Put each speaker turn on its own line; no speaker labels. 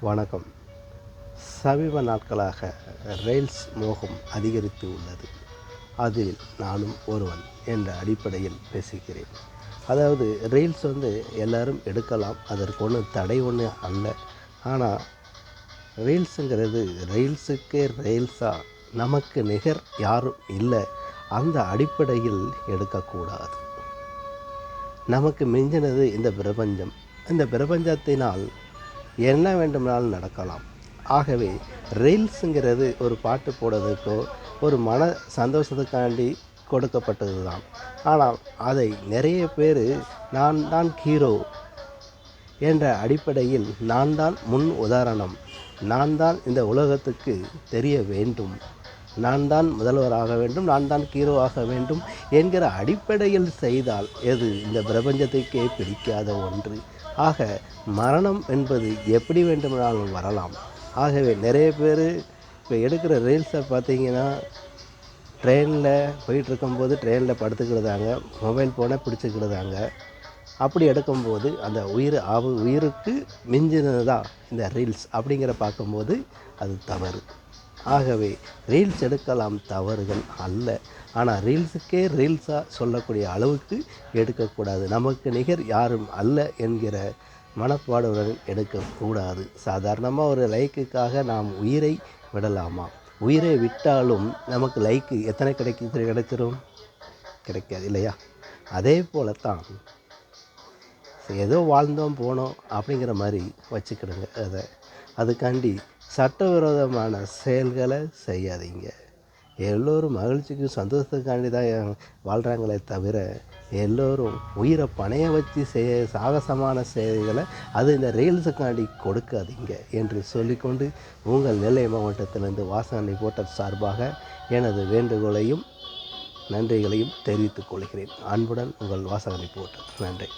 வணக்கம். சமீப நாட்களாக ரயில்ஸ் மோகம் அதிகரித்து உள்ளது. அதில் நானும் ஒருவன் என்ற அடிப்படையில் பேசுகிறேன். அதாவது ரீல்ஸ் எல்லோரும் எடுக்கலாம், அதற்கு ஒன்றும் தடை ஒன்று அல்ல. ஆனால் ரீல்ஸுங்கிறது ரீல்ஸுக்கே ரீல்ஸாக நமக்கு நிகர் யாரும் இல்லை, அந்த அடிப்படையில் எடுக்கக்கூடாது. நமக்கு மிஞ்சினது இந்த பிரபஞ்சம். இந்த பிரபஞ்சத்தினால் என்ன வேண்டுமானாலும் நடக்கலாம். ஆகவே ரீல்ஸுங்கிறது ஒரு பாட்டு போடுறதுக்கோ ஒரு மன சந்தோஷத்துக்காண்டி கொடுக்கப்பட்டது தான். ஆனால் அதை நிறைய பேர் நான் தான் ஹீரோ என்ற அடிப்படையில், நான் தான் முன் உதாரணம், நான் தான் இந்த உலகத்துக்கு தெரிய வேண்டும், நான் தான் முதல்வராக வேண்டும், நான் தான் ஹீரோ ஆக வேண்டும் என்கிற அடிப்படையில் செய்தால் எது இந்த பிரபஞ்சத்துக்கே பிடிக்காத ஒன்று. ஆக மரணம் என்பது எப்படி வேண்டுமானாலும் வரலாம். ஆகவே நிறைய பேர் இப்போ எடுக்கிற ரீல்ஸை பார்த்திங்கன்னா, ட்ரெயினில் போயிட்டுருக்கும்போது ட்ரெயினில் படுத்துக்கிடுதாங்க, மொபைல் ஃபோனை பிடிச்சிக்கிடுதாங்க. அப்படி எடுக்கும்போது அந்த உயிருக்கு மிஞ்சினதுதான் இந்த ரீல்ஸ் அப்படிங்கிற பார்க்கும்போது அது தவறு. ஆகவே ரீல்ஸ் எடுக்கலாம், தவறுகள் அல்ல. ஆனால் ரீல்ஸுக்கே ரீல்ஸாக சொல்லக்கூடிய அளவுக்கு எடுக்கக்கூடாது. நமக்கு நிகர் யாரும் அல்ல என்கிற மனப்பாடுடன் எடுக்கக்கூடாது. சாதாரணமாக ஒரு லைக்குக்காக நாம் உயிரை விடலாமா? உயிரை விட்டாலும் நமக்கு லைக்கு எத்தனை கிடைச்சிரும்? கிடைக்காது இல்லையா? அதே போலத்தான் ஏதோ வாழ்ந்தோம் போனோம் அப்படிங்கிற மாதிரி வச்சுக்கிடுங்க. அதுக்காண்டி சட்டவிரோதமான செயல்களை செய்யாதீங்க. எல்லோரும் மகிழ்ச்சிக்கு சந்தோஷத்துக்காண்டி தான் வாழ்கிறாங்களே தவிர, எல்லோரும் உயிரை பணைய வச்சு சாகசமான செயல்களை அது இந்த ரீல்ஸுக்காண்டி கொடுக்காதீங்க என்று சொல்லிக்கொண்டு, உங்கள் நெல்லை மாவட்டத்திலிருந்து வாசகன் ரிப்போர்ட்டர் சார்பாக எனது வேண்டுகோளையும் நன்றிகளையும் தெரிவித்துக் கொள்கிறேன். அன்புடன் உங்கள் வாசகன் ரிப்போர்ட்டர். நன்றி.